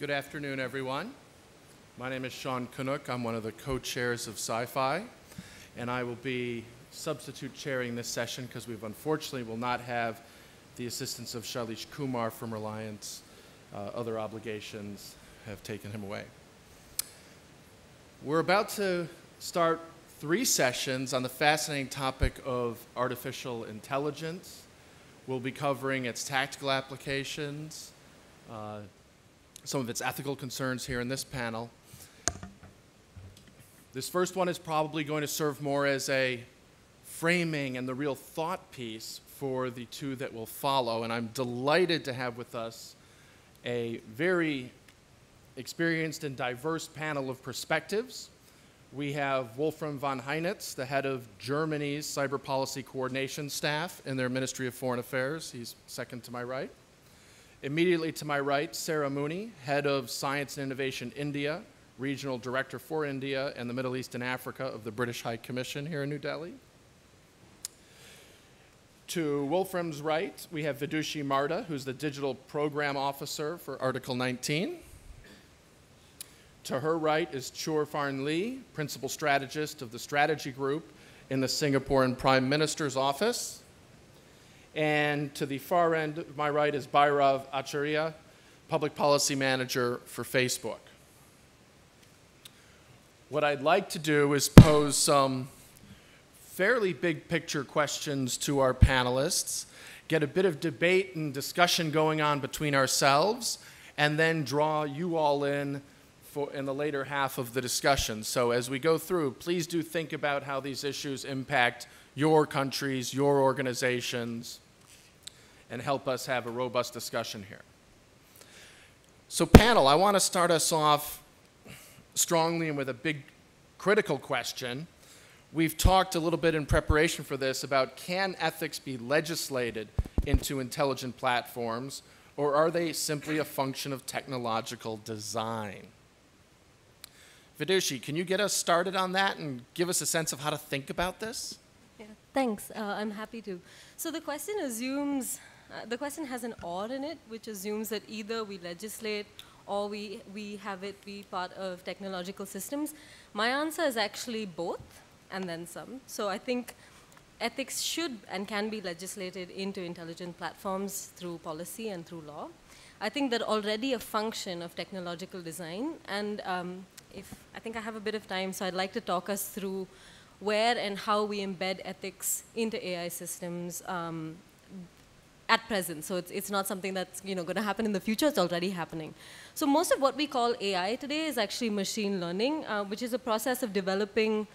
Good afternoon, everyone. My name is Kanuck. I'm one of the co-chairs of CyFy, and I will be substitute chairing this session because we unfortunately will not have the assistance of Shailesh Kumar from Reliance. Other obligations have taken him away. We're about to start 3 sessions on the fascinating topic of artificial intelligence. We'll be covering its tactical applications, some of its ethical concerns here in this panel. This first one is probably going to serve more as a framing and the real thought piece for the 2 that will follow, and I'm delighted to have with us a very experienced and diverse panel of perspectives. We have Wolfram von Heynitz, the head of Germany's Cyber Policy Coordination Staff in their Ministry of Foreign Affairs. He's second to my right. Immediately to my right, Sarah Mooney, head of Science and Innovation India, Regional Director for India and the Middle East and Africa of the British High Commission here in New Delhi. To Wolfram's right, we have Vidushi Marda, who's the Digital Program Officer for Article 19. To her right is Chor Pharn Lee, Principal Strategist of the Strategy Group in the Singaporean Prime Minister's Office. And to the far end of my right is Bhairav Acharya, Public Policy Manager for Facebook. What I'd like to do is pose some fairly big picture questions to our panelists, get a bit of debate and discussion going on between ourselves, and then draw you all in the later half of the discussion. So as we go through, please do think about how these issues impact your countries, your organizations, and help us have a robust discussion here. So panel, I want to start us off strongly and with a big critical question. We've talked a little bit in preparation for this about, can ethics be legislated into intelligent platforms, or are they simply a function of technological design? Vidushi, can you get us started on that and give us a sense of how to think about this? Yeah, thanks. I'm happy to. So the question assumes, the question has an or in it, which assumes that either we legislate or we have it be part of technological systems. My answer is actually both, and then some. So I think ethics should and can be legislated into intelligent platforms through policy and through law. I think they're already a function of technological design, and I think I have a bit of time, so I'd like to talk us through where and how we embed ethics into AI systems at present. So it's not something that's going to happen in the future, it's already happening. So most of what we call AI today is actually machine learning, which is a process of developing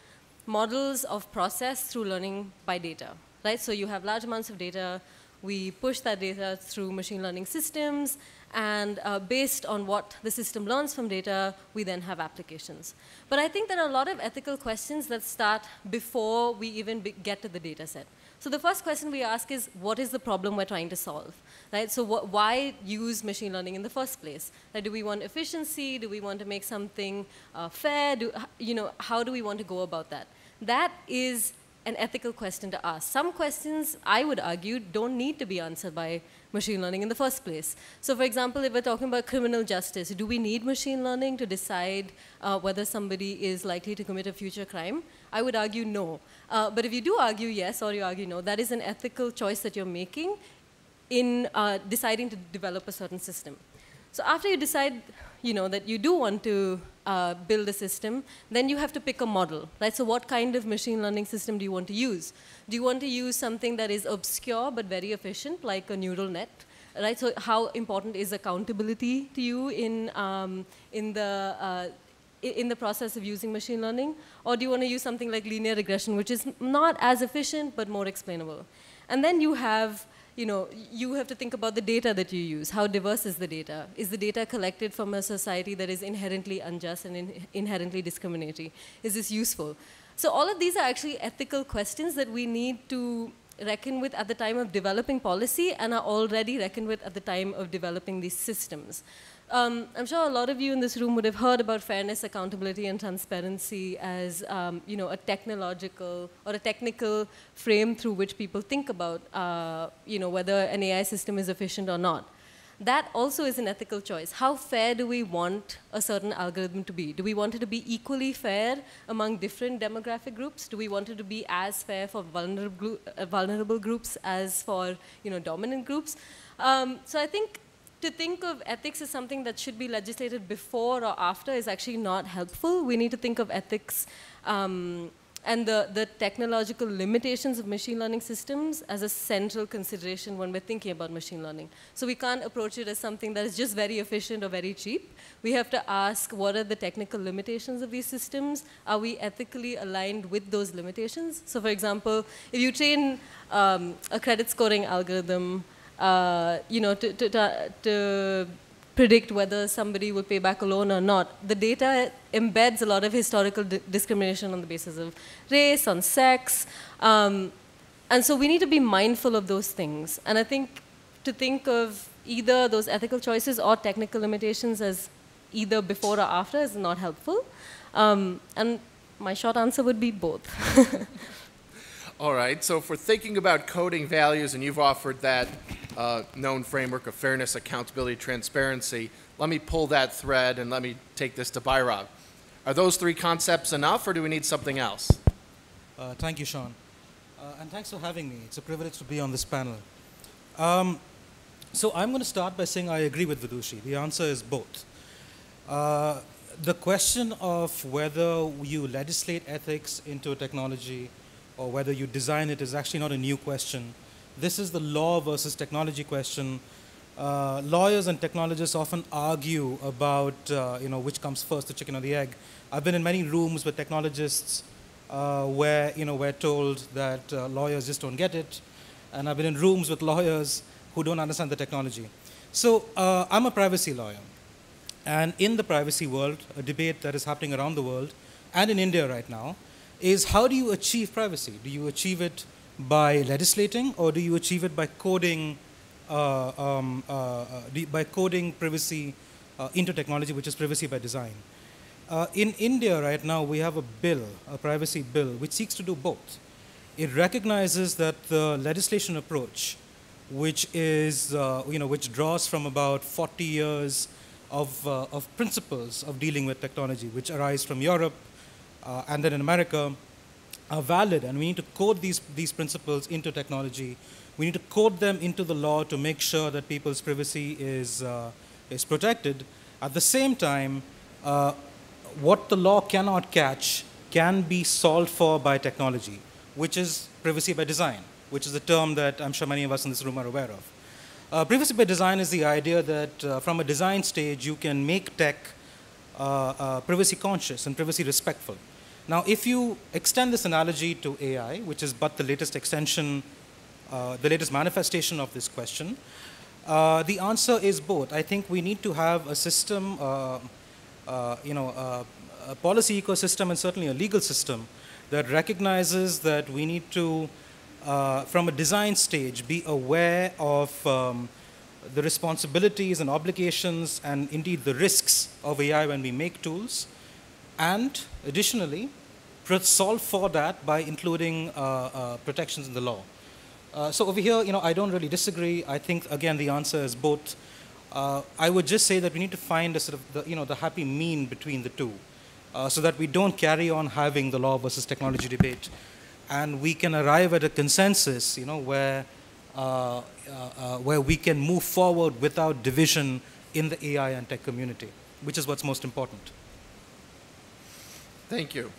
models of process through learning by data, right? So you have large amounts of data, we push that data through machine learning systems, and based on what the system learns from data, we then have applications. But I think there are a lot of ethical questions that start before we even get to the data set. So the first question we ask is, what is the problem we're trying to solve? Right? So why use machine learning in the first place? Like, do we want efficiency? Do we want to make something fair? How do we want to go about that? That is an ethical question to ask. Some questions, I would argue, don't need to be answered by machine learning in the first place. So for example, if we're talking about criminal justice, do we need machine learning to decide whether somebody is likely to commit a future crime? I would argue no. But if you do argue yes or you argue no, that is an ethical choice that you're making in deciding to develop a certain system. So after you decide that you do want to build a system, then you have to pick a model, right? So what kind of machine learning system do you want to use? Do you want to use something that is obscure but very efficient, like a neural net, right? So how important is accountability to you in the process of using machine learning? Or do you want to use something like linear regression, which is not as efficient but more explainable? And then you have to think about the data that you use. How diverse is the data? Is the data collected from a society that is inherently unjust and inherently discriminatory? Is this useful? So all of these are actually ethical questions that we need to reckon with at the time of developing policy and are already reckoned with at the time of developing these systems. I'm sure a lot of you in this room would have heard about fairness, accountability, and transparency as a technological or a technical frame through which people think about whether an AI system is efficient or not. that also is an ethical choice. How fair do we want a certain algorithm to be? Do we want it to be equally fair among different demographic groups? Do we want it to be as fair for vulnerable groups as for dominant groups? So I think to think of ethics as something that should be legislated before or after is actually not helpful. We need to think of ethics and the technological limitations of machine learning systems as a central consideration when we're thinking about machine learning. So we can't approach it as something that is just very efficient or very cheap. We have to ask, what are the technical limitations of these systems? Are we ethically aligned with those limitations? So for example, if you train a credit scoring algorithm to predict whether somebody will pay back a loan or not, the data embeds a lot of historical discrimination on the basis of race, on sex. And so we need to be mindful of those things. And I think to think of either those ethical choices or technical limitations as either before or after is not helpful. And my short answer would be both. All right, so if we're thinking about coding values, and you've offered that known framework of fairness, accountability, transparency, let me pull that thread and let me take this to Bhairav. Are those three concepts enough, or do we need something else? Thank you, Sean. And thanks for having me. It's a privilege to be on this panel. So I'm going to start by saying I agree with Vidushi. The answer is both. The question of whether you legislate ethics into a technology or whether you design it is actually not a new question. This is the law versus technology question. Lawyers and technologists often argue about which comes first, the chicken or the egg. I've been in many rooms with technologists where we're told that lawyers just don't get it, and I've been in rooms with lawyers who don't understand the technology. So I'm a privacy lawyer, and in the privacy world, a debate that is happening around the world and in India right now is, how do you achieve privacy? Do you achieve it by legislating, or do you achieve it by coding privacy into technology, which is privacy by design? In India right now, we have a bill, a privacy bill, which seeks to do both. It recognizes that the legislation approach, which is which draws from about 40 years of principles of dealing with technology, which arise from Europe and then in America, are valid, and we need to code these principles into technology. We need to code them into the law to make sure that people's privacy is protected. At the same time, what the law cannot catch can be solved for by technology, which is privacy by design, which is a term that I'm sure many of us in this room are aware of. Privacy by design is the idea that from a design stage, you can make tech privacy conscious and privacy respectful. Now, if you extend this analogy to AI, which is but the latest extension, the latest manifestation of this question, the answer is both. I think we need to have a system, a policy ecosystem, and certainly a legal system that recognizes that we need to, from a design stage, be aware of the responsibilities and obligations and indeed the risks of AI when we make tools, and additionally, solve for that by including protections in the law. So over here, I don't really disagree. I think, again, the answer is both. I would just say that we need to find a sort of the happy mean between the two, so that we don't carry on having the law versus technology debate, and we can arrive at a consensus, where we can move forward without division in the AI and tech community, which is what's most important. Thank you.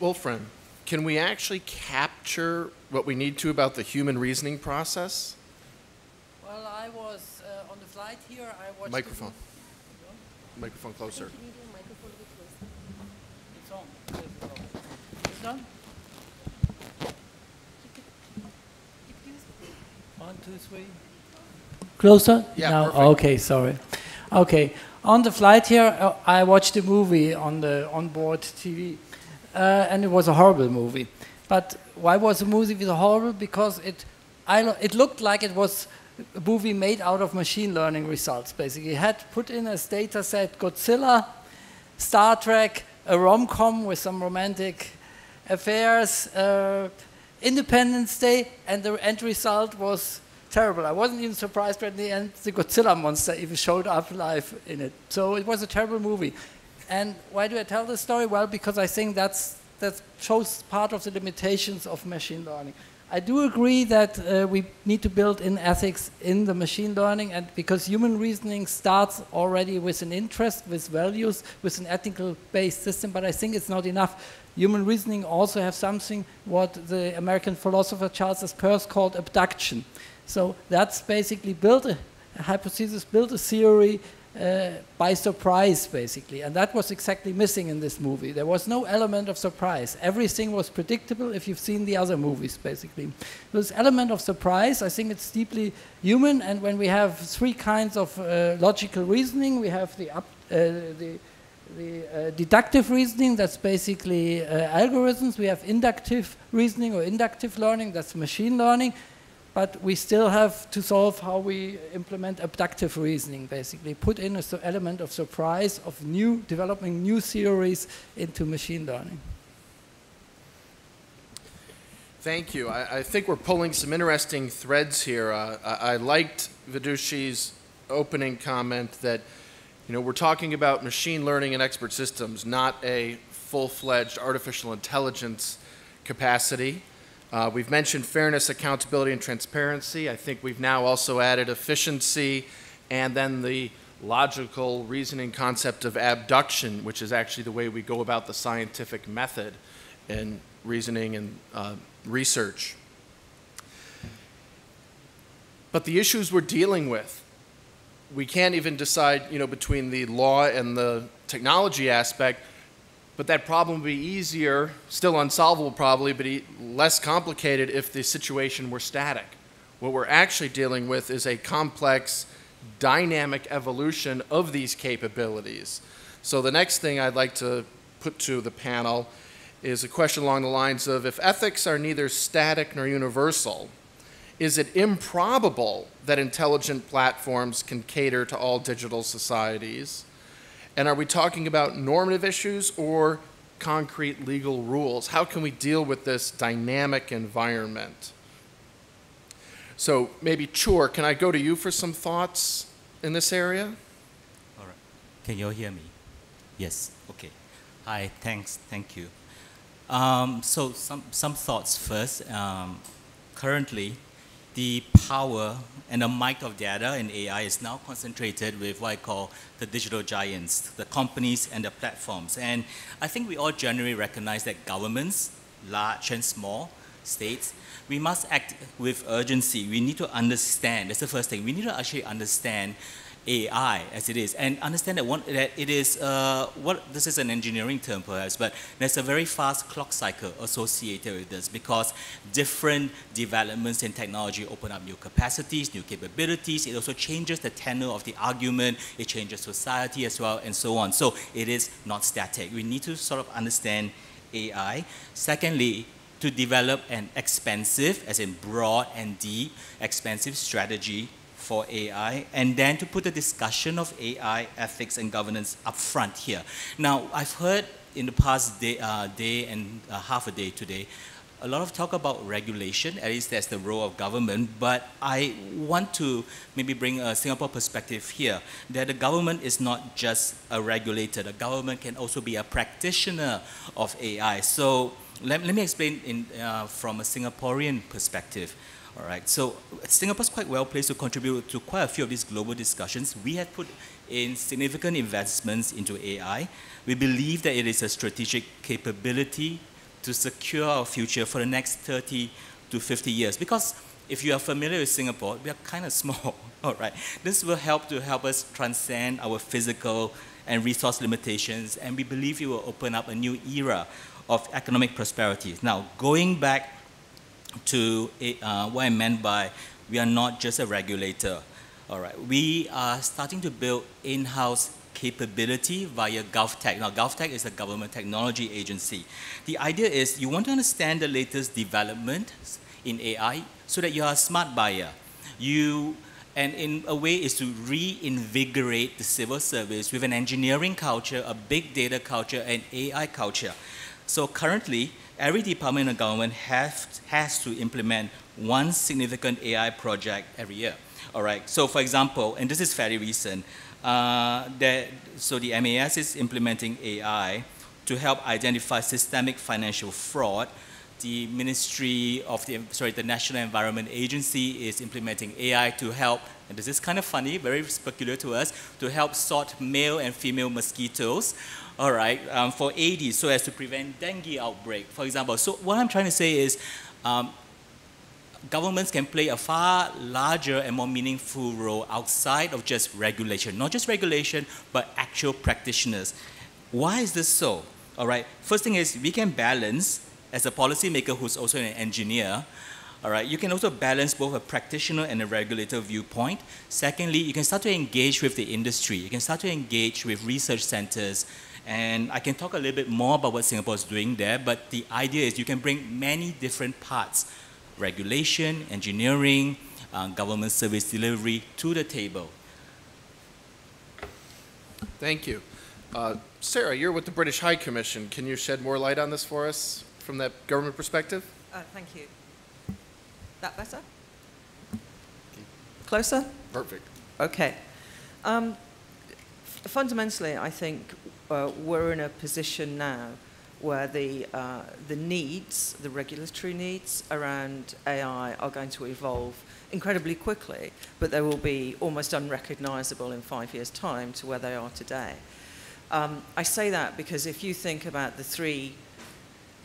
Wolfram, can we actually capture what we need to about the human reasoning process? Well, I was on the flight here. I watched. Microphone. Microphone closer. Can you do a microphone a bit closer? It's on. It's on. 1, 2, 3. Closer? Yeah. Now, Perfect. okay, sorry. Okay. On the flight here, I watched a movie on the onboard TV, and it was a horrible movie. But why was the movie horrible? Because it looked like it was a movie made out of machine learning results, basically. It had put in as data set Godzilla, Star Trek, a rom-com with some romantic affairs, Independence Day, and the end result was terrible. I wasn't even surprised when in the end the Godzilla monster even showed up live in it. So it was a terrible movie. And why do I tell this story? Well, because I think that shows part of the limitations of machine learning. I do agree that we need to build in ethics in the machine learning, and because human reasoning starts already with an interest, with values, with an ethical-based system, but I think it's not enough. Human reasoning also has something what the American philosopher Charles S. Peirce called abduction. So that's basically build a hypothesis, build a theory by surprise, basically. And that was exactly missing in this movie. There was no element of surprise. Everything was predictable if you've seen the other movies, basically. This element of surprise, I think it's deeply human, and when we have three kinds of logical reasoning, we have the deductive reasoning, that's basically algorithms. We have inductive reasoning or inductive learning, that's machine learning. But we still have to solve how we implement abductive reasoning, basically. Put in an element of surprise, of developing new theories into machine learning. Thank you. I think we're pulling some interesting threads here. I liked Vidushi's opening comment that, you know, we're talking about machine learning and expert systems, not a full-fledged artificial intelligence capacity. We've mentioned fairness, accountability, and transparency. I think we've now also added efficiency and then the logical reasoning concept of abduction, which is actually the way we go about the scientific method in reasoning and research. But the issues we're dealing with, we can't even decide, you know, between the law and the technology aspect. But that problem would be easier, still unsolvable probably, but less complicated if the situation were static. What we're actually dealing with is a complex, dynamic evolution of these capabilities. So the next thing I'd like to put to the panel is a question along the lines of, if ethics are neither static nor universal, is it improbable that intelligent platforms can cater to all digital societies? And are we talking about normative issues or concrete legal rules? How can we deal with this dynamic environment? So maybe Chor, can I go to you for some thoughts in this area? All right. Can you all hear me? Yes. Okay. Hi. Thanks. Thank you. So some thoughts first. Currently, the power and the might of data in AI is now concentrated with what I call the digital giants, the companies and the platforms. And I think we all generally recognize that governments, large and small, states, we must act with urgency. We need to understand, that's the first thing, we need to actually understand AI as it is, and understand that it is, this is an engineering term perhaps, but there's a very fast clock cycle associated with this, because different developments in technology open up new capacities, new capabilities. It also changes the tenor of the argument, it changes society as well, and so on. So it is not static. We need to sort of understand AI. Secondly, to develop an expansive, as in broad and deep, expansive strategy for AI, and then to put the discussion of AI ethics and governance up front here. Now, I've heard in the past day and half a day today, a lot of talk about regulation, at least that's the role of government, but I want to maybe bring a Singapore perspective here, that the government is not just a regulator, the government can also be a practitioner of AI. So let me explain from a Singaporean perspective. All right, so Singapore's quite well placed to contribute to quite a few of these global discussions. We have put in significant investments into AI. We believe that it is a strategic capability to secure our future for the next 30 to 50 years. Because if you are familiar with Singapore, we are kind of small, all right? This will help us transcend our physical and resource limitations, and we believe it will open up a new era of economic prosperity. Now, going back to what I meant by we are not just a regulator. All right, we are starting to build in-house capability via GovTech. Now, GovTech is a government technology agency. The idea is you want to understand the latest developments in AI so that you are a smart buyer. And in a way is to reinvigorate the civil service with an engineering culture, a big data culture, and AI culture. So currently, every department of government has to implement one significant AI project every year. All right. So, for example, and this is fairly recent, so the MAS is implementing AI to help identify systemic financial fraud. The Ministry of the National Environment Agency is implementing AI to help, and this is kind of funny, very peculiar to us, to help sort male and female mosquitoes, all right, for Aedes, so as to prevent dengue outbreak, for example. So what I'm trying to say is, governments can play a far larger and more meaningful role outside of just regulation. Not just regulation, but actual practitioners. Why is this so? All right, first thing is we can balance, as a policymaker who's also an engineer, all right, you can also balance both a practitioner and a regulator viewpoint. Secondly, you can start to engage with the industry. You can start to engage with research centers. And I can talk a little bit more about what Singapore is doing there, but the idea is you can bring many different parts, regulation, engineering, government service delivery to the table. Thank you. Sarah, you're with the British High Commission. Can you shed more light on this for us from that government perspective? Thank you. That better? Closer? Perfect. Okay. Fundamentally, I think we're in a position now where the needs, the regulatory needs around AI are going to evolve incredibly quickly, but they will be almost unrecognizable in 5 years' time to where they are today. I say that because if you think about the three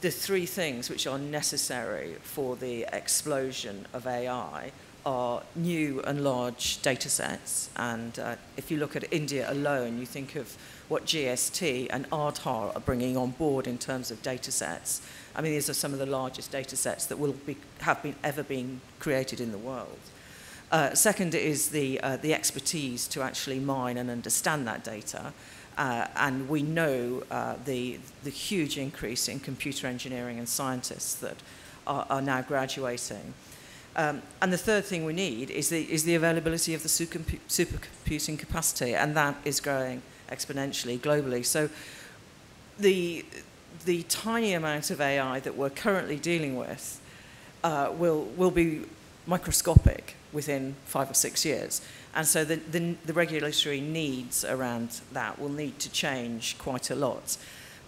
things which are necessary for the explosion of AI are new and large data sets. And if you look at India alone, you think of what GST and Aadhaar are bringing on board in terms of data sets. I mean, these are some of the largest data sets that have ever been created in the world. Second is the expertise to actually mine and understand that data. And we know the huge increase in computer engineering and scientists that are now graduating. And the third thing we need is the availability of the supercomputing capacity, and that is growing exponentially globally. So the tiny amount of AI that we're currently dealing with will be microscopic within 5 or 6 years. And so the regulatory needs around that will need to change quite a lot.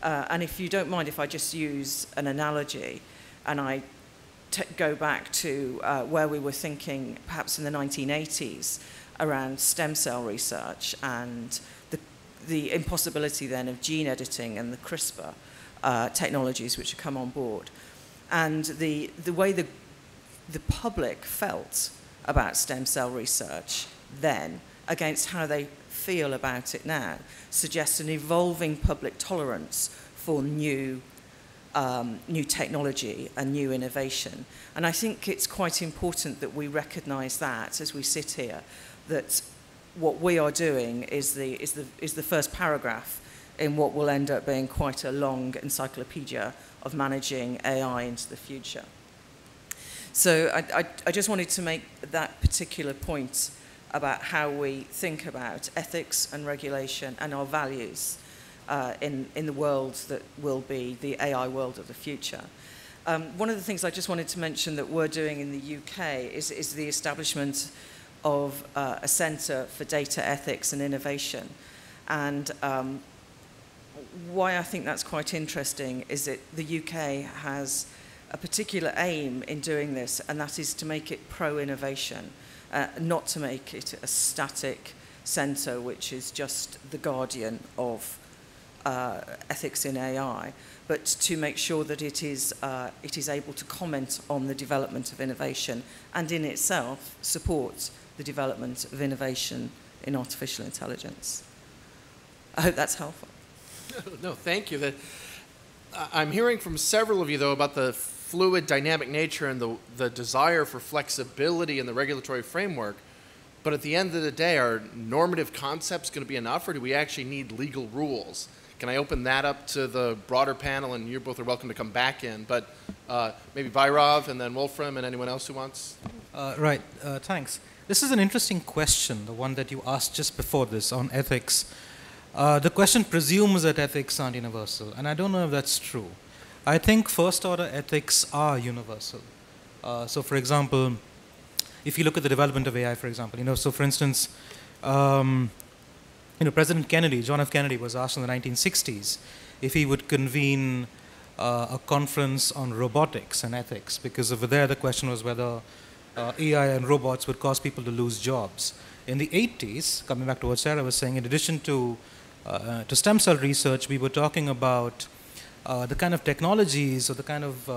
And if you don't mind if I just use an analogy, and I go back to where we were thinking perhaps in the 1980s around stem cell research and the impossibility then of gene editing and the CRISPR technologies which have come on board. And the way the public felt about stem cell research then against how they feel about it now suggests an evolving public tolerance for new technology and new innovation. And I think it's quite important that we recognise that as we sit here, that what we are doing is the first paragraph in what will end up being quite a long encyclopedia of managing AI into the future. So I just wanted to make that particular point about how we think about ethics and regulation and our values in the world that will be the AI world of the future. One of the things I just wanted to mention that we're doing in the UK is the establishment of a centre for data ethics and innovation. And why I think that's quite interesting is that the UK has a particular aim in doing this, and that is to make it pro-innovation, not to make it a static centre which is just the guardian of ethics in AI, but to make sure that it is able to comment on the development of innovation and in itself support the development of innovation in artificial intelligence. I hope that's helpful. No, thank you. I'm hearing from several of you, though, about the fluid, dynamic nature and the desire for flexibility in the regulatory framework. But at the end of the day, are normative concepts going to be enough, or do we actually need legal rules? Can I open that up to the broader panel, and you both are welcome to come back in. But maybe Vairav and then Wolfram and anyone else who wants. Right, thanks. This is an interesting question, the one that you asked just before this on ethics. The question presumes that ethics aren't universal, and I don't know if that's true. I think first-order ethics are universal. So, for example, if you look at the development of AI, for example, so for instance, President Kennedy, John F. Kennedy, was asked in the 1960s if he would convene a conference on robotics and ethics, because over there the question was whether AI and robots would cause people to lose jobs. In the 80s, coming back to what Sarah was saying, in addition to stem cell research, we were talking about the kind of technologies or the kind of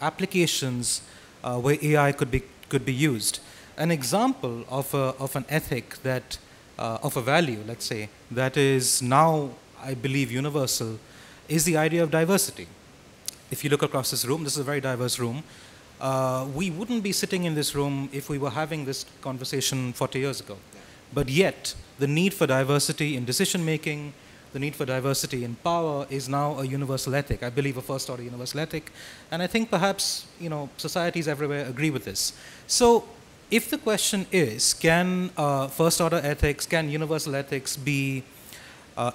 applications where AI could be used. An example of an ethic that of a value, let's say, that is now, I believe, universal, is the idea of diversity. If you look across this room, this is a very diverse room. We wouldn't be sitting in this room if we were having this conversation 40 years ago. But yet, the need for diversity in decision-making, the need for diversity in power is now a universal ethic. I believe a first-order universal ethic. And I think perhaps, societies everywhere agree with this. So, if the question is, can first-order ethics, can universal ethics be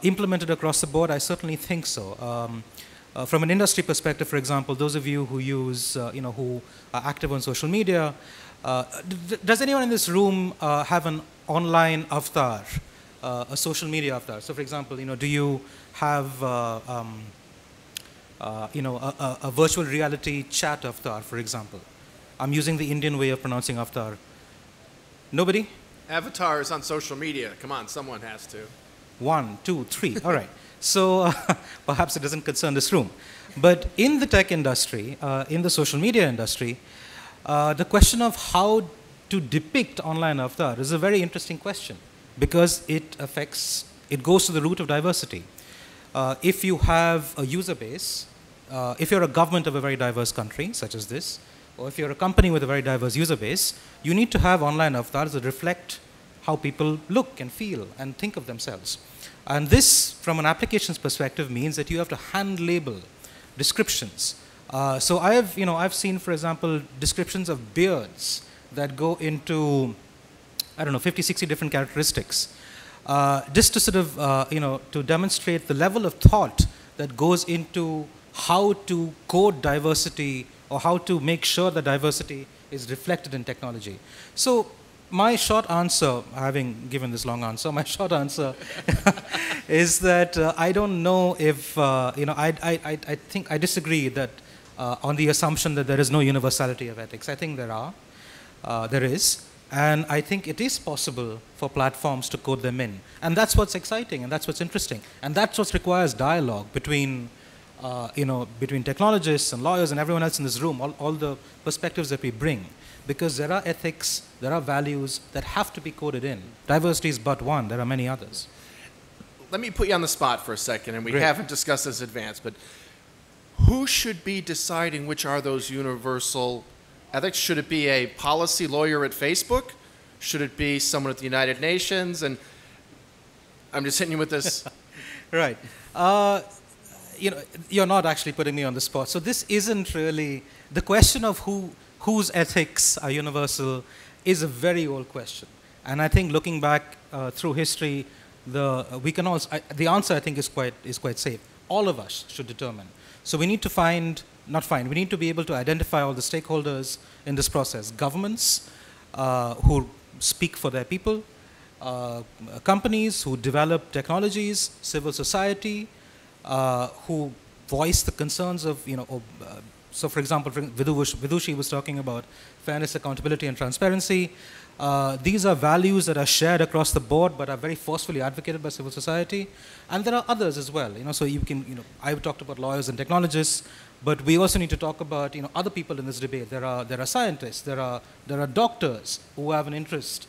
implemented across the board, I certainly think so. From an industry perspective, for example, those of you who use, who are active on social media, does anyone in this room have an online avatar, a social media avatar? So, for example, do you have, a virtual reality chat avatar, for example? I'm using the Indian way of pronouncing avatar. Nobody? Avatar is on social media. Come on, someone has to. 1, 2, 3. All right. So perhaps it doesn't concern this room. But in the tech industry, in the social media industry, the question of how to depict online avatar is a very interesting question, because it goes to the root of diversity. If you have a user base, if you're a government of a very diverse country, such as this, or if you're a company with a very diverse user base, you need to have online avatars that reflect how people look and feel and think of themselves. And this, from an applications perspective, means that you have to hand label descriptions. So I've seen, for example, descriptions of beards that go into, 50, 60 different characteristics, just to sort of, to demonstrate the level of thought that goes into how to code diversity or how to make sure that diversity is reflected in technology. So my short answer, having given this long answer, my short answer is that I don't know if, I think I disagree that on the assumption that there is no universality of ethics. I think there is. And I think it is possible for platforms to code them in. And that's what's exciting and that's what's interesting. And that's what requires dialogue between, between technologists and lawyers and everyone else in this room, all the perspectives that we bring. Because there are ethics, there are values that have to be coded in. Diversity is but one, there are many others. Let me put you on the spot for a second, and we haven't discussed this in advance, but who should be deciding which are those universal ethics? Should it be a policy lawyer at Facebook? Should it be someone at the United Nations? And I'm just hitting you with this. Right. You're not actually putting me on the spot. So this isn't really, the question of whose ethics are universal is a very old question. And I think looking back through history, the answer I think is quite safe. All of us should determine. So we need to we need to be able to identify all the stakeholders in this process. Governments who speak for their people, companies who develop technologies, civil society, who voice the concerns of, so for example, Vidushi was talking about fairness, accountability, and transparency. These are values that are shared across the board, but are very forcefully advocated by civil society. And there are others as well. So you can, I've talked about lawyers and technologists, but we also need to talk about, other people in this debate. There are scientists, there are doctors who have an interest,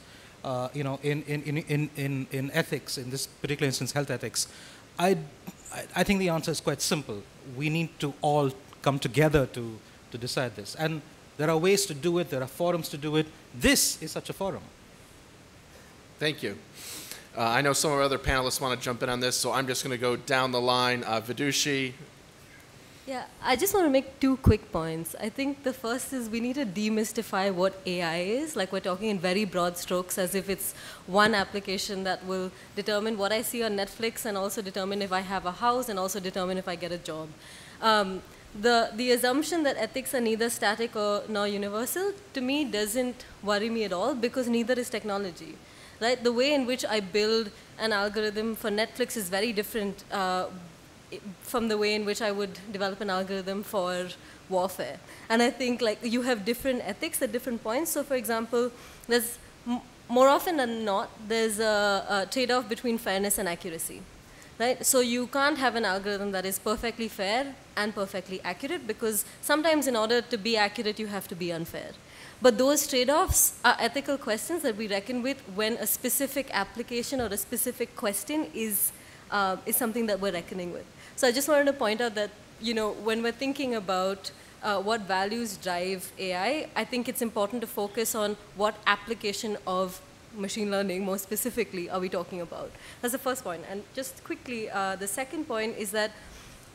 in ethics, in this particular instance, health ethics. I think the answer is quite simple. We need to all come together to decide this. And there are ways to do it. There are forums to do it. This is such a forum. Thank you. I know some of our other panelists want to jump in on this, so I'm just going to go down the line. Vidushi. Yeah, I just want to make 2 quick points. I think the first is we need to demystify what AI is. Like, we're talking in very broad strokes as if it's one application that will determine what I see on Netflix and also determine if I have a house and also determine if I get a job. the assumption that ethics are neither static nor universal, to me, doesn't worry me at all, because neither is technology. Right? The way in which I build an algorithm for Netflix is very different from the way in which I would develop an algorithm for warfare. And I think like you have different ethics at different points. So for example, there's more often than not, there's a trade-off between fairness and accuracy. Right? So you can't have an algorithm that is perfectly fair and perfectly accurate, because sometimes in order to be accurate, you have to be unfair. But those trade-offs are ethical questions that we reckon with when a specific application or a specific question is something that we're reckoning with. So I just wanted to point out that, you know, when we're thinking about what values drive AI, I think it's important to focus on what application of machine learning, more specifically, are we talking about. That's the first point. And just quickly, the second point is that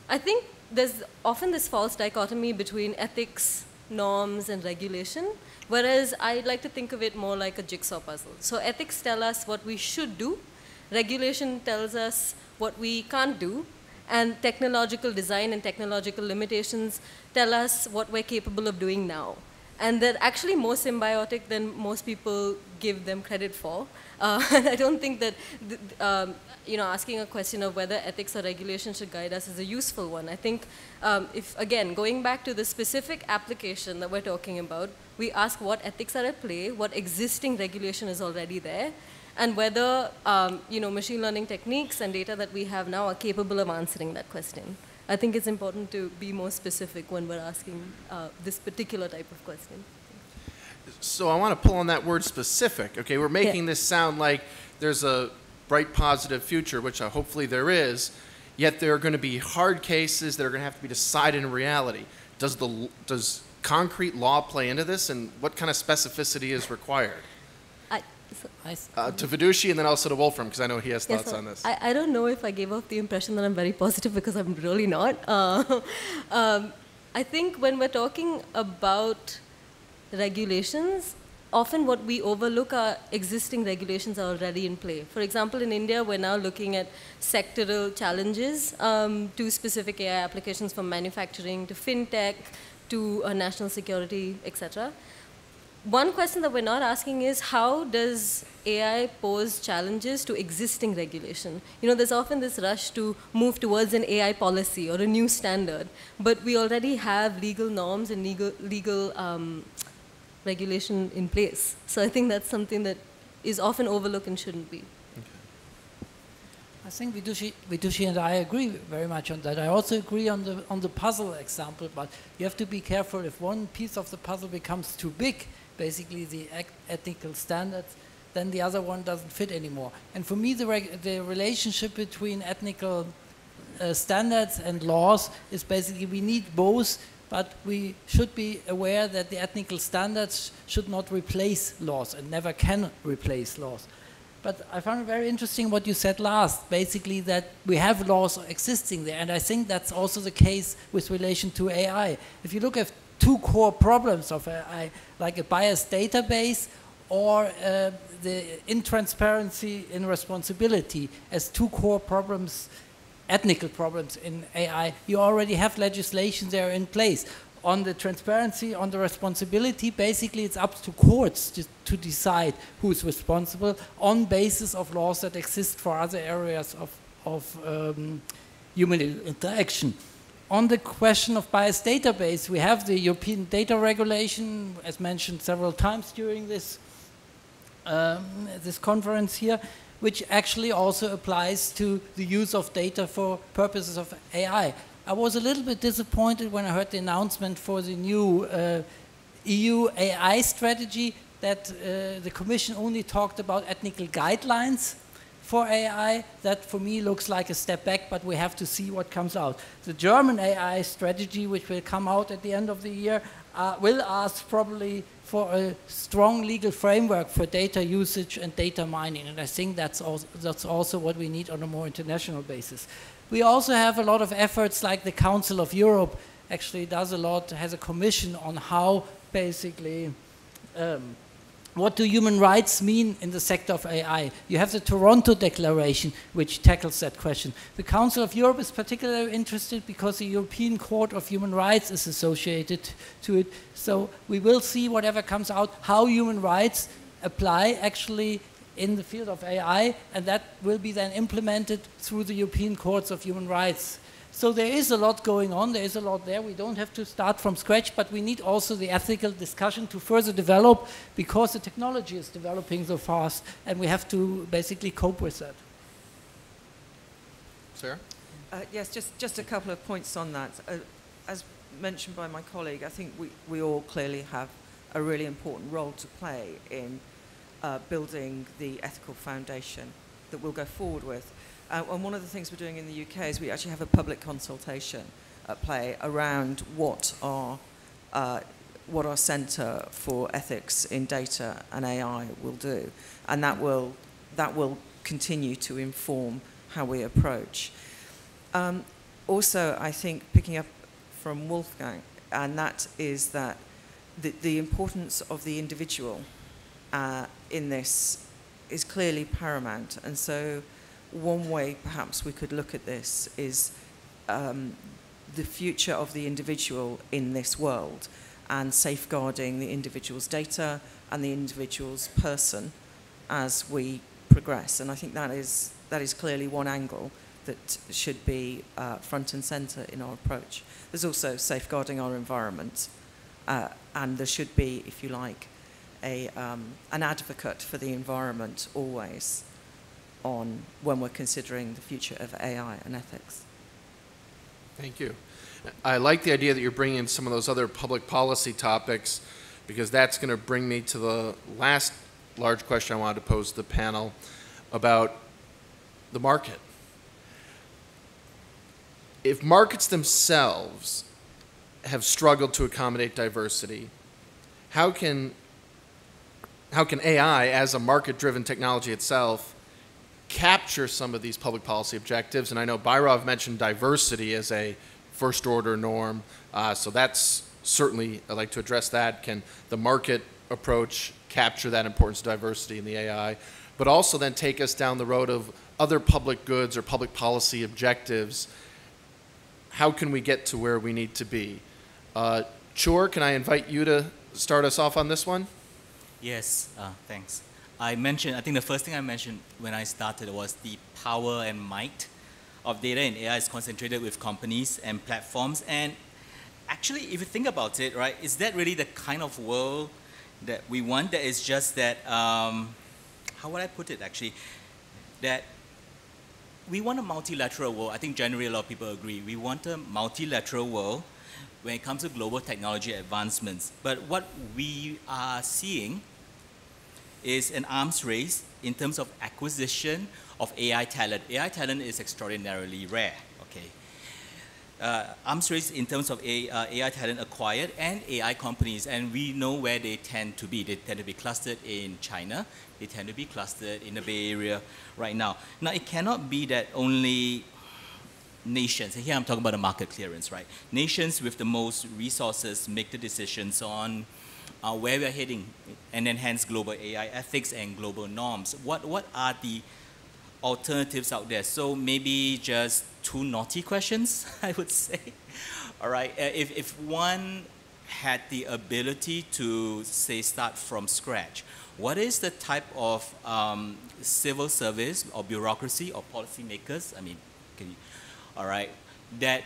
I think there's often this false dichotomy between ethics, norms, and regulation, whereas I like to think of it more like a jigsaw puzzle. So ethics tell us what we should do, regulation tells us what we can't do, and technological design and technological limitations tell us what we're capable of doing now. And they're actually more symbiotic than most people give them credit for. And I don't think that you know, asking a question of whether ethics or regulation should guide us is a useful one. I think if, again, going back to the specific application that we're talking about, we ask what ethics are at play, what existing regulation is already there, and whether you know, machine learning techniques and data that we have now are capable of answering that question. I think it's important to be more specific when we're asking this particular type of question. So I want to pull on that word specific. Okay, we're making this sound like there's a bright, positive future, which hopefully there is, yet there are going to be hard cases that are going to have to be decided in reality. Does concrete law play into this, and what kind of specificity is required? To Vidushi and then also to Wolfram, because I know he has thoughts on this. I don't know if I gave off the impression that I'm very positive, because I'm really not. I think when we're talking about regulations, often what we overlook are existing regulations are already in play. For example, in India, we're now looking at sectoral challenges to specific AI applications, from manufacturing to fintech to national security, etc. One question that we're not asking is, how does AI pose challenges to existing regulation? You know, there's often this rush to move towards an AI policy or a new standard, but we already have legal norms and legal regulation in place. So I think that's something that is often overlooked and shouldn't be. I think Vidushi and I agree very much on that. I also agree on the puzzle example, but you have to be careful if one piece of the puzzle becomes too big, basically the ethical standards, then the other one doesn't fit anymore. And for me, the relationship between ethical standards and laws is basically we need both, but we should be aware that the ethical standards should not replace laws and never can replace laws. But I found it very interesting what you said last, basically that we have laws existing there, and I think that's also the case with relation to AI. If you look at two core problems of AI, like a biased database or the intransparency in responsibility as two core problems, ethical problems in AI, you already have legislation there in place. On the transparency, on the responsibility, basically it's up to courts to decide who's responsible on basis of laws that exist for other areas of human interaction. On the question of biased database, we have the European data regulation, as mentioned several times during this, this conference here, which actually also applies to the use of data for purposes of AI. I was a little bit disappointed when I heard the announcement for the new EU AI strategy that the Commission only talked about ethical guidelines for AI. That for me looks like a step back, but we have to see what comes out. The German AI strategy, which will come out at the end of the year, will ask probably for a strong legal framework for data usage and data mining, and I think that's also what we need on a more international basis. We also have a lot of efforts, like the Council of Europe actually does a lot, has a commission on how basically what do human rights mean in the sector of AI? You have the Toronto Declaration, which tackles that question. The Council of Europe is particularly interested because the European Court of Human Rights is associated to it. So we will see whatever comes out, how human rights apply actually in the field of AI, and that will be then implemented through the European Courts of Human Rights. So there is a lot going on, there is a lot there. We don't have to start from scratch, but we need also the ethical discussion to further develop because the technology is developing so fast and we have to basically cope with that. Sarah? Yes, just a couple of points on that. As mentioned by my colleague, I think we all clearly have a really important role to play in building the ethical foundation that we'll go forward with. And one of the things we're doing in the UK is we actually have a public consultation at play around what our Centre for Ethics in Data and AI will do, and that will continue to inform how we approach. Also, I think picking up from Wolfgang, and that is that the importance of the individual in this is clearly paramount, and so one way perhaps we could look at this is the future of the individual in this world and safeguarding the individual's data and the individual's person as we progress. And I think that is clearly one angle that should be front and centre in our approach. There's also safeguarding our environment, and there should be, if you like, an advocate for the environment always on when we're considering the future of AI and ethics. Thank you. I like the idea that you're bringing in some of those other public policy topics, because that's going to bring me to the last large question I wanted to pose to the panel about the market. If markets themselves have struggled to accommodate diversity, how can AI, as a market-driven technology itself, capture some of these public policy objectives? And I know Bhairav mentioned diversity as a first-order norm, so that's certainly, I'd like to address that. Can the market approach capture that importance of diversity in the AI, but also then take us down the road of other public goods or public policy objectives? How can we get to where we need to be? Chor, can I invite you to start us off on this one? Yes, thanks. I think the first thing I mentioned when I started was the power and might of data in AI is concentrated with companies and platforms. And actually, if you think about it, right, is that really the kind of world that we want? That is just that, how would I put it actually? That we want a multilateral world. I think generally a lot of people agree. We want a multilateral world when it comes to global technology advancements. But what we are seeing is an arms race in terms of acquisition of AI talent. AI talent is extraordinarily rare, okay? Arms race in terms of AI talent acquired and AI companies, and we know where they tend to be. They tend to be clustered in China. They tend to be clustered in the Bay Area right now. Now, it cannot be that only nations, and here I'm talking about the market clearance, right? Nations with the most resources make the decisions on where we're heading, and then hence global AI ethics and global norms. What are the alternatives out there? So maybe just two naughty questions, I would say. All right, if one had the ability to, say, start from scratch, what is the type of civil service or bureaucracy or policymakers, all right, that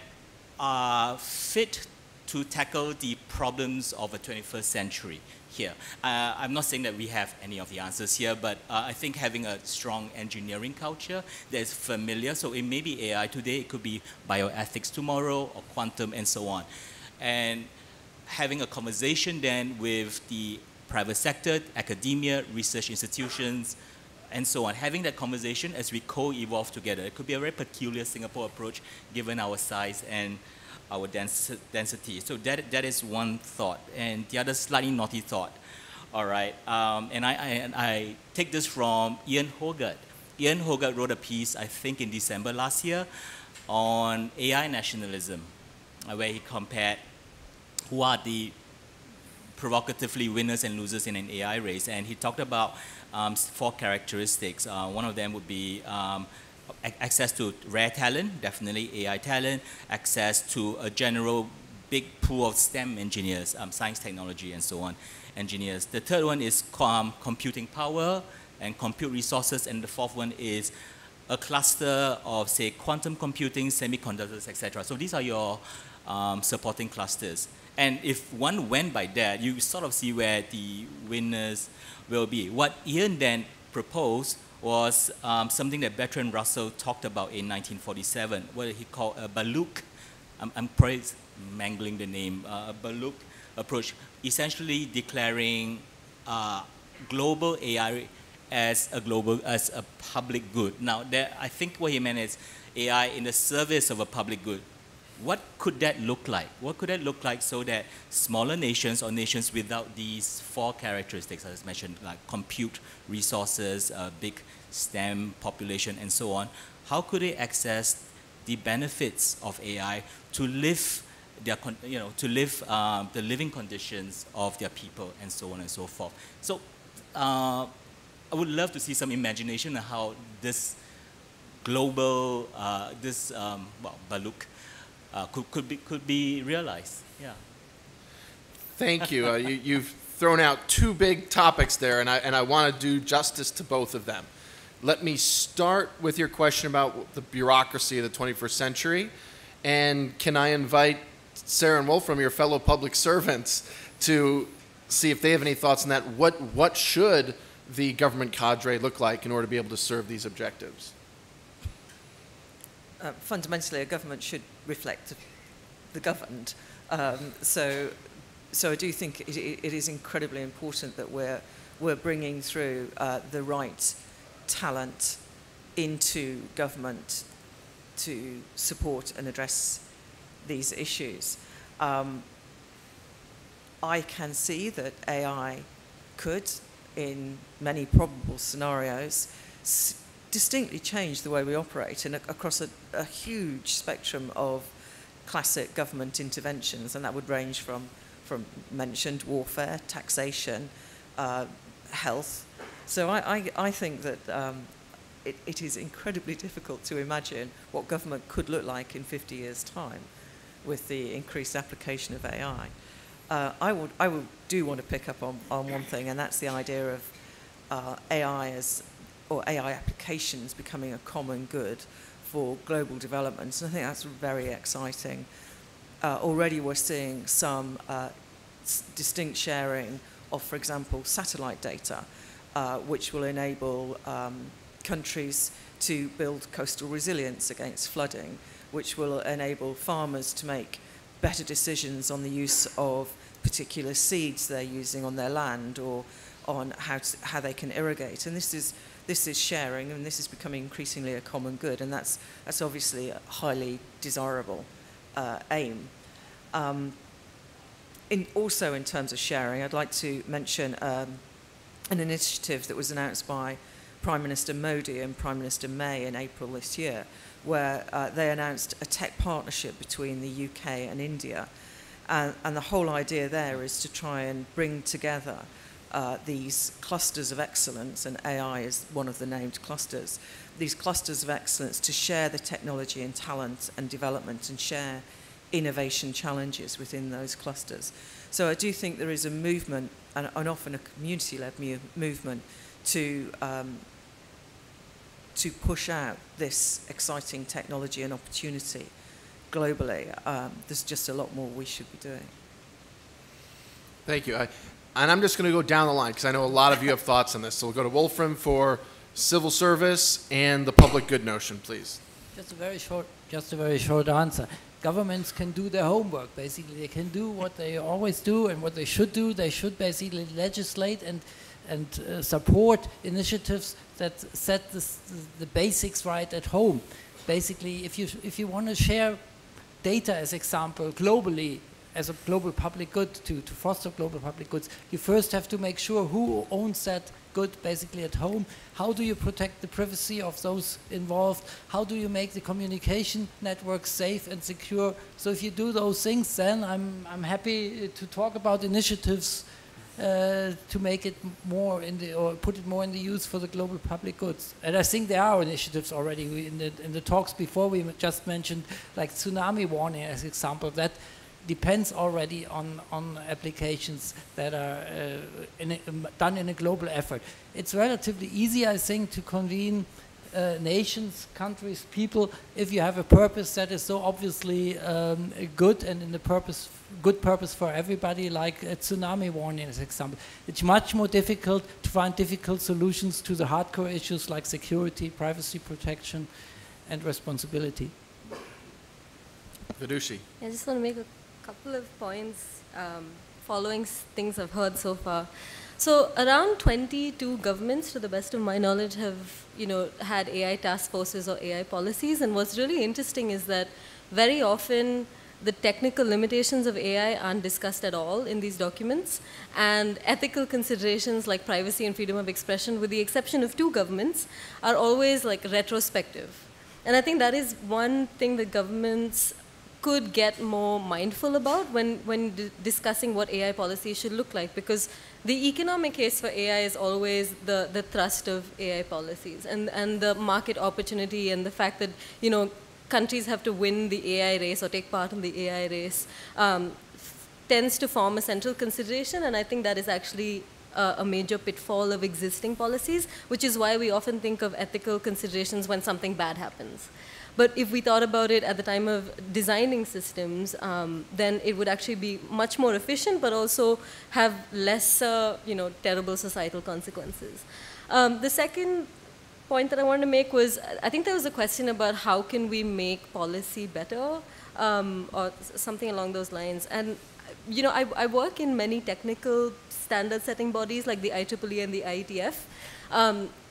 are fit to tackle the problems of the 21st century here? I'm not saying that we have any of the answers here, but I think having a strong engineering culture that is familiar, so it may be AI today, it could be bioethics tomorrow, or quantum, and so on. And having a conversation then with the private sector, academia, research institutions, and so on. Having that conversation as we co-evolve together. It could be a very peculiar Singapore approach given our size and our density. So that is one thought. And the other slightly naughty thought, all right, and I take this from Ian Hogarth. Ian Hogarth wrote a piece, I think in December last year, on AI nationalism, where he compared who are the provocatively winners and losers in an AI race, and he talked about 4 characteristics. One of them would be access to rare talent, definitely AI talent, access to a general big pool of STEM engineers, science, technology, and so on, engineers. The third one is computing power and compute resources, and the fourth one is a cluster of, say, quantum computing, semiconductors, etc. So these are your supporting clusters. And if one went by that, you sort of see where the winners will be. What Ian then proposed was something that Bertrand Russell talked about in 1947, what he called a Baluch. I'm probably mangling the name, a Baluch approach, essentially declaring global AI as a public good. Now, I think what he meant is AI in the service of a public good. What could that look like? What could that look like so that smaller nations or nations without these 4 characteristics, as mentioned, like compute resources, big STEM population, and so on, how could they access the benefits of AI to live their, the living conditions of their people, and so on and so forth? So I would love to see some imagination of how this global, Baluch could be realized. Yeah. Thank you. You've thrown out 2 big topics there, and I want to do justice to both of them. Let me start with your question about the bureaucracy of the 21st century, and can I invite Sarah and Wolfram, your fellow public servants, to see if they have any thoughts on that. What should the government cadre look like in order to be able to serve these objectives? Fundamentally, a government should reflect the governed. So I do think it is incredibly important that we're bringing through the right talent into government to support and address these issues. I can see that AI could, in many probable scenarios, distinctly change the way we operate and across a huge spectrum of classic government interventions, and that would range from mentioned warfare, taxation, health. So I think that it is incredibly difficult to imagine what government could look like in 50 years' time with the increased application of AI. I do want to pick up on one thing, and that's the idea of AI applications becoming a common good for global development. And I think that's very exciting. Already we're seeing some distinct sharing of, for example, satellite data, which will enable countries to build coastal resilience against flooding, which will enable farmers to make better decisions on the use of particular seeds they're using on their land, or on how they can irrigate. And this is sharing, and this is becoming increasingly a common good, and that's obviously a highly desirable aim. Also in terms of sharing, I'd like to mention an initiative that was announced by Prime Minister Modi and Prime Minister May in April this year, where they announced a tech partnership between the UK and India. And the whole idea there is to try and bring together these clusters of excellence, and AI is one of the named clusters, these clusters of excellence to share the technology and talent and development and share innovation challenges within those clusters. So I do think there is a movement, and often a community-led movement, to push out this exciting technology and opportunity globally. There's just a lot more we should be doing. Thank you. And I'm just going to go down the line because I know a lot of you have thoughts on this. So we'll go to Wolfram for civil service and the public good notion, please. Just a very short answer. Governments can do their homework. Basically, they can do what they always do and what they should do. They should basically legislate and support initiatives that set the basics right at home. Basically, if you want to share data, as example, globally, as a global public good, to foster global public goods, you first have to make sure who owns that good basically at home. How do you protect the privacy of those involved? How do you make the communication network safe and secure? So if you do those things, then I'm happy to talk about initiatives to make it more or put it more in the use for the global public goods. And I think there are initiatives already in the talks before. We just mentioned like tsunami warning as an example. That depends already on applications that are done in a global effort. It's relatively easy, I think, to convene nations, countries, people, if you have a purpose that is so obviously good and in the good purpose for everybody, like a tsunami warning as an example. It's much more difficult to find difficult solutions to the hardcore issues like security, privacy protection, and responsibility. Vidushi. I just want to make a couple of points following things I've heard so far. So around 22 governments, to the best of my knowledge, have had AI task forces or AI policies. And what's really interesting is that very often the technical limitations of AI aren't discussed at all in these documents. And ethical considerations like privacy and freedom of expression, with the exception of 2 governments, are always like retrospective. And I think that is one thing that governments could get more mindful about when discussing what AI policy should look like, because the economic case for AI is always the thrust of AI policies, and the market opportunity and the fact that countries have to win the AI race or take part in the AI race tends to form a central consideration, and I think that is actually a major pitfall of existing policies, which is why we often think of ethical considerations when something bad happens. But if we thought about it at the time of designing systems, then it would actually be much more efficient, but also have less, terrible societal consequences. The second point that I wanted to make was, I think there was a question about how can we make policy better, or something along those lines. And I work in many technical standard-setting bodies like the IEEE and the IETF.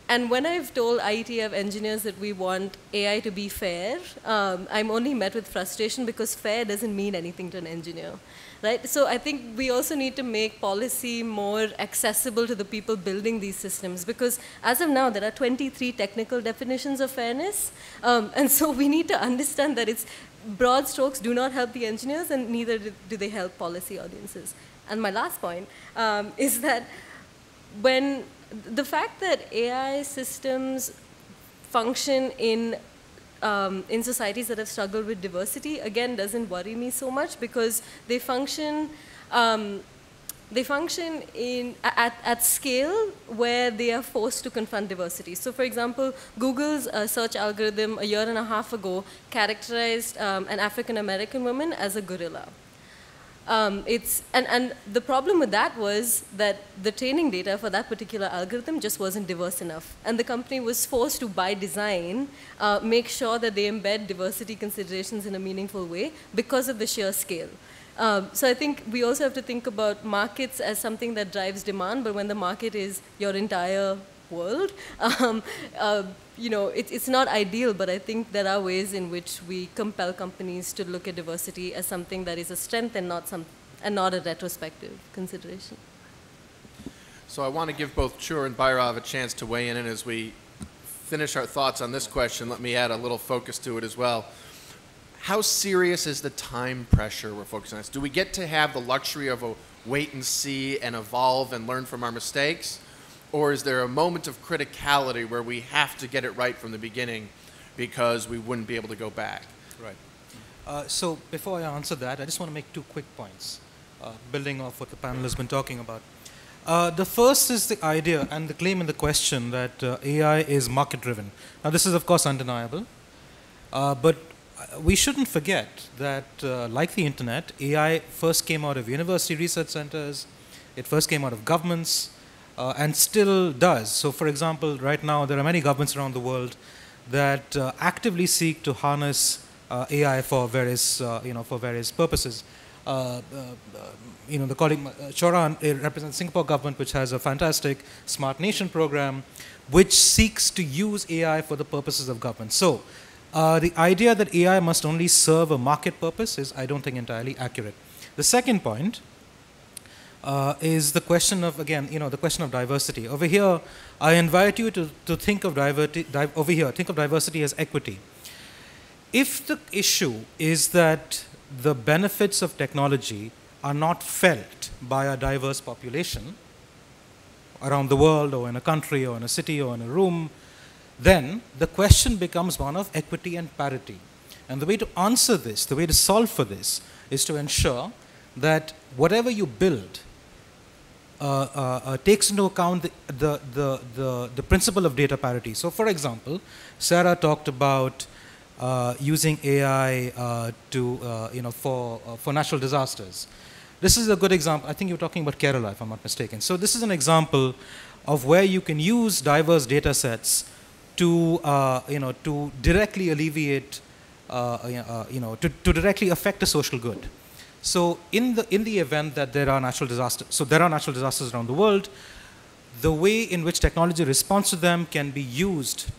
And when I've told IETF engineers that we want AI to be fair, I'm only met with frustration because fair doesn't mean anything to an engineer, right? So I think we also need to make policy more accessible to the people building these systems, because as of now, there are 23 technical definitions of fairness. And so we need to understand that it's broad strokes do not help the engineers, and neither do they help policy audiences. And my last point is that when the fact that AI systems function in societies that have struggled with diversity, again, doesn't worry me so much, because they function at scale where they are forced to confront diversity. So for example, Google's search algorithm a 1.5 years ago characterized an African-American woman as a gorilla. And the problem with that was that the training data for that particular algorithm just wasn't diverse enough. And the company was forced to, by design, make sure that they embed diversity considerations in a meaningful way because of the sheer scale. So I think we also have to think about markets as something that drives demand, but when the market is your entire world, it's not ideal, but I think there are ways in which we compel companies to look at diversity as something that is a strength and not a retrospective consideration. So I want to give both Chor and Bhairav a chance to weigh in, and as we finish our thoughts on this question, let me add a little focus to it as well. How serious is the time pressure we're focusing on? Do we get to have the luxury of a wait and see and evolve and learn from our mistakes? Or is there a moment of criticality where we have to get it right from the beginning because we wouldn't be able to go back? Right. So before I answer that, I just want to make 2 quick points, building off what the panel has been talking about. The first is the idea and the claim in the question that AI is market-driven. Now, this is, of course, undeniable. But we shouldn't forget that, like the internet, AI first came out of university research centers. It first came out of governments. And still does. So for example, right now there are many governments around the world that actively seek to harness AI for various, purposes. The colleague Chor represents Singapore government, which has a fantastic Smart Nation program, which seeks to use AI for the purposes of government. So the idea that AI must only serve a market purpose is, I don't think, entirely accurate. The second point is the question of, again, the question of diversity. Over here, I invite you to think of diversity as equity. If the issue is that the benefits of technology are not felt by a diverse population around the world, or in a country, or in a city, or in a room, then the question becomes one of equity and parity. And the way to answer this, the way to solve for this, is to ensure that whatever you build takes into account the principle of data parity. So, for example, Sarah talked about using AI for natural disasters. This is a good example. I think you were talking about Kerala, if I'm not mistaken. So this is an example of where you can use diverse data sets to directly alleviate, to directly affect a social good. So in the event that there are natural disasters, so there are natural disasters around the world, the way in which technology responds to them can be used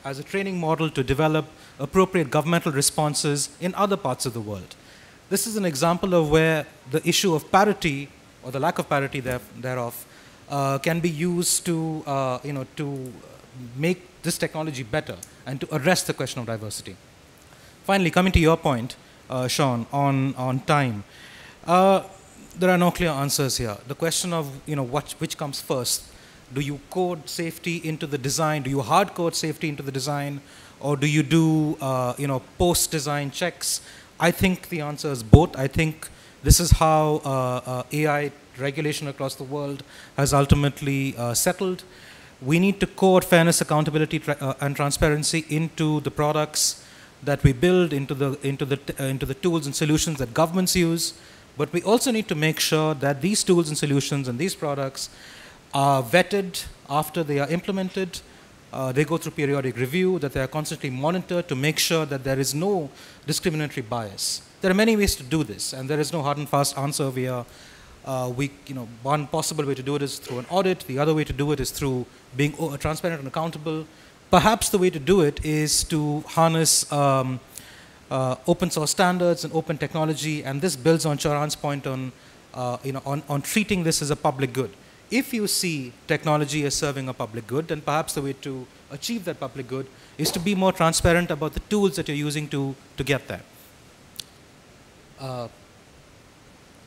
as a training model to develop appropriate governmental responses in other parts of the world. This is an example of where the issue of parity, or the lack of parity thereof, can be used to, to make this technology better and to address the question of diversity. Finally, coming to your point, Sean, on time, there are no clear answers here. The question of which comes first. Do you code safety into the design? Do you hard code safety into the design, or do you do post-design checks? I think the answer is both. I think this is how AI regulation across the world has ultimately settled. We need to code fairness, accountability, and transparency into the products that we build, into the tools and solutions that governments use. But we also need to make sure that these tools and solutions and these products are vetted after they are implemented. They go through periodic review, that they are constantly monitored to make sure that there is no discriminatory bias. There are many ways to do this, and there is no hard and fast answer via, one possible way to do it is through an audit, the other way to do it is through being transparent and accountable. Perhaps the way to do it is to harness open source standards and open technology, and this builds on Charan's point on, on treating this as a public good. If you see technology as serving a public good, then perhaps the way to achieve that public good is to be more transparent about the tools that you're using to get there.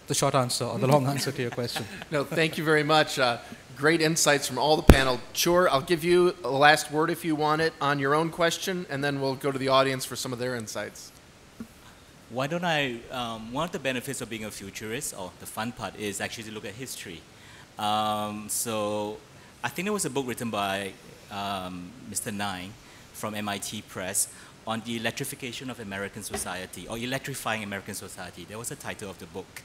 The short answer or the long answer to your question. No, thank you very much. Great insights from all the panel. Chor, I'll give you a last word if you want it on your own question, and then we'll go to the audience for some of their insights. Why don't I, one of the benefits of being a futurist, or the fun part, is actually to look at history. So I think there was a book written by Mr. Nye from MIT Press on the electrification of American society, or electrifying American society. That was the title of the book.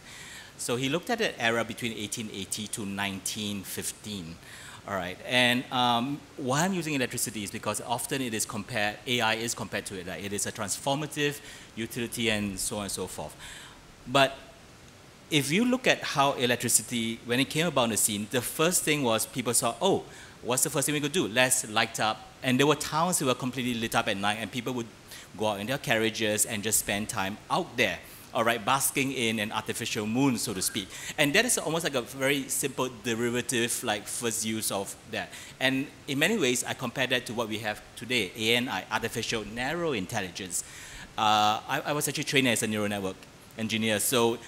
So he looked at an era between 1880 to 1915. All right, and why I'm using electricity is because often it is compared, AI is compared to it. Right? It is a transformative utility and so on and so forth. But if you look at how electricity, when it came about on the scene, the first thing was people saw, oh, what's the first thing we could do? Let's light up. And there were towns that were completely lit up at night, and people would go out in their carriages and just spend time out there, all right, basking in an artificial moon, so to speak. And that is almost like a very simple derivative, like first use of that. And in many ways, I compare that to what we have today, ANI, artificial narrow intelligence. I was actually trained as a neural network engineer, so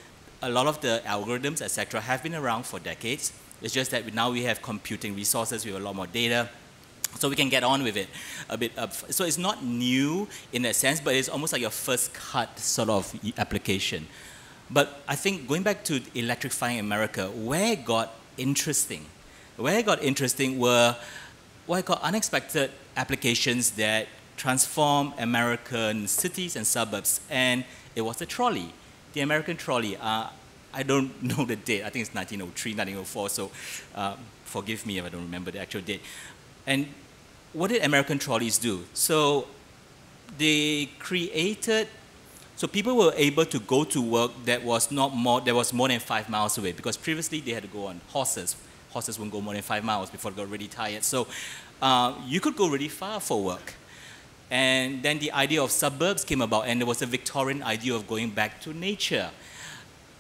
a lot of the algorithms, etc., have been around for decades. It's just that now we have computing resources, we have a lot more data, so we can get on with it a bit. So it's not new in that sense, but it's almost like your first cut sort of application. But I think going back to electrifying America, where it got interesting were what I call unexpected applications that transform American cities and suburbs, and it was the trolley. The American trolley, I don't know the date. I think it's 1903, 1904, so forgive me if I don't remember the actual date. And what did American trolleys do? So they created, so people were able to go to work that was more than 5 miles away, because previously they had to go on horses. Horses wouldn't go more than 5 miles before they got really tired. So you could go really far for work. And then the idea of suburbs came about, and there was a Victorian idea of going back to nature.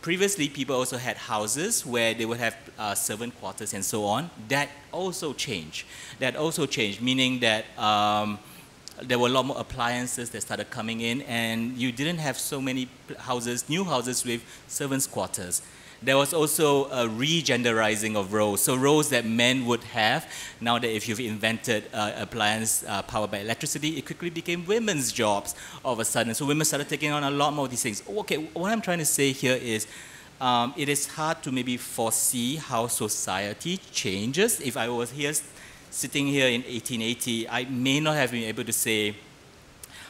previously, people also had houses where they would have servant quarters and so on. That also changed. Meaning that there were a lot more appliances that started coming in, and you didn't have so many houses, new houses with servants' quarters. There was also a regenderizing of roles. So roles that men would have, now that if you've invented appliance powered by electricity, it quickly became women's jobs all of a sudden. So women started taking on a lot more of these things. Okay, what I'm trying to say here is it is hard to maybe foresee how society changes. If I was here, sitting here in 1880, I may not have been able to say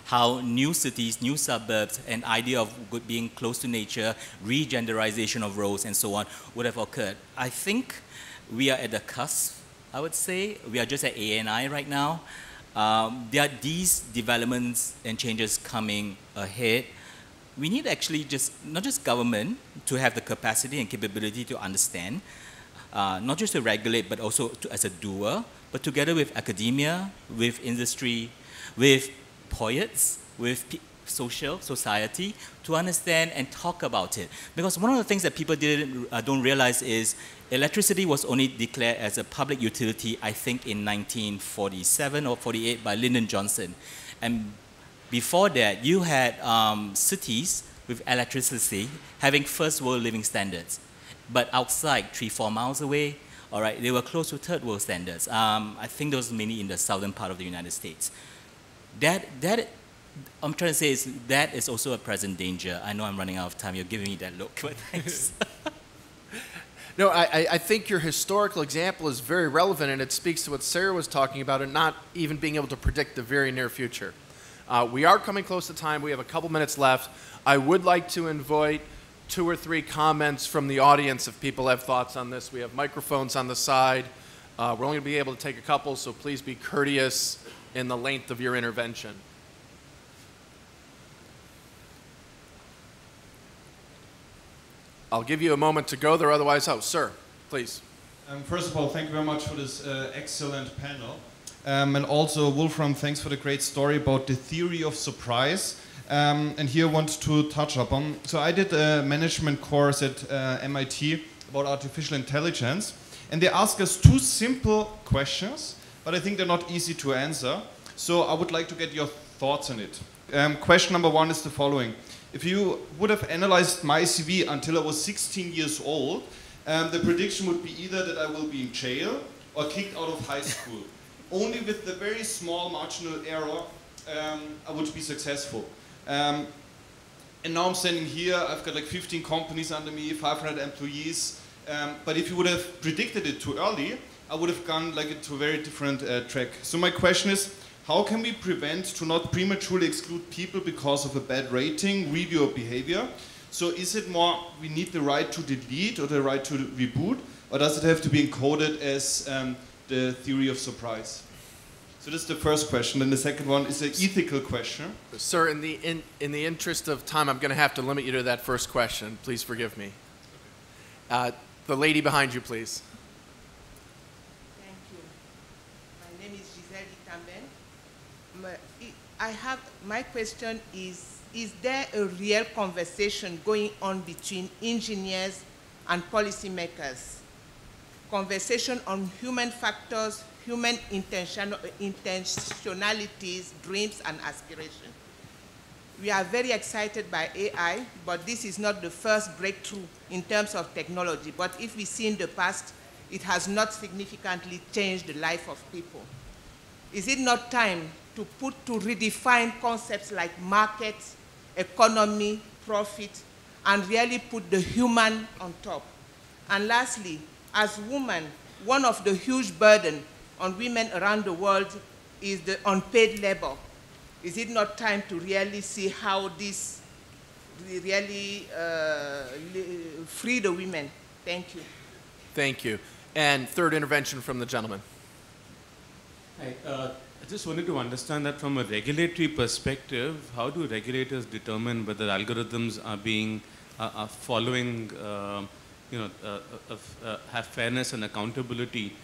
how new cities, new suburbs, an idea of being close to nature, regenderization of roles, and so on would have occurred. I think we are at the cusp, I would say. We are just at ANI right now. There are these developments and changes coming ahead. We need actually not just government to have the capacity and capability to understand, not just to regulate, but also as a doer, but together with academia, with industry, with poets, with society, to understand and talk about it. Because one of the things that people don't realize is electricity was only declared as a public utility, I think, in 1947 or 48 by Lyndon Johnson. And before that, you had cities with electricity having first world living standards. But outside, 3-4 miles away, all right, they were close to third world standards. I think those mainly in the southern part of the United States. That I'm trying to say is that is also a present danger. I know I'm running out of time. You're giving me that look, but thanks. No, I think your historical example is very relevant, and it speaks to what Sarah was talking about, and not even being able to predict the very near future. We are coming close to time. We have a couple minutes left. I would like to invite 2 or 3 comments from the audience if people have thoughts on this. We have microphones on the side. We're only going to be able to take a couple, so please be courteous in the length of your intervention. I'll give you a moment to go there, otherwise, sir, please. First of all, thank you very much for this excellent panel. And also, Wolfram, thanks for the great story about the theory of surprise. And here I want to touch upon. So I did a management course at MIT about artificial intelligence. And they ask us 2 simple questions, but I think they're not easy to answer. So I would like to get your thoughts on it. Question number 1 is the following. If you would have analyzed my CV until I was 16 years old, the prediction would be either that I will be in jail or kicked out of high school. Only with the very small marginal error, I would be successful. And now I'm standing here, I've got like 15 companies under me, 500 employees. But if you would have predicted it too early, I would have gone like to a very different track. So my question is, how can we prevent to not prematurely exclude people because of a bad rating, review, or behavior? So is it more we need the right to delete or the right to reboot, or does it have to be encoded as the theory of surprise? So this is the first question. Then the second one is an ethical question. Sir, in the interest of time, I'm going to have to limit you to that first question. Please forgive me. The lady behind you, please. Thank you. My name is Giselle Itamben. My question is there a real conversation going on between engineers and policymakers? Conversation on human factors, human intentionalities, dreams, and aspirations. We are very excited by AI, but this is not the first breakthrough in terms of technology. But if we see in the past, it has not significantly changed the life of people. Is it not time to redefine concepts like market, economy, profit, and really put the human on top? And lastly, as women, one of the huge burdens on women around the world is the unpaid labor. Is it not time to really see how this really free the women? Thank you. Thank you. And third intervention from the gentleman. I just wanted to understand that from a regulatory perspective, how do regulators determine whether algorithms are following, have fairness and accountability,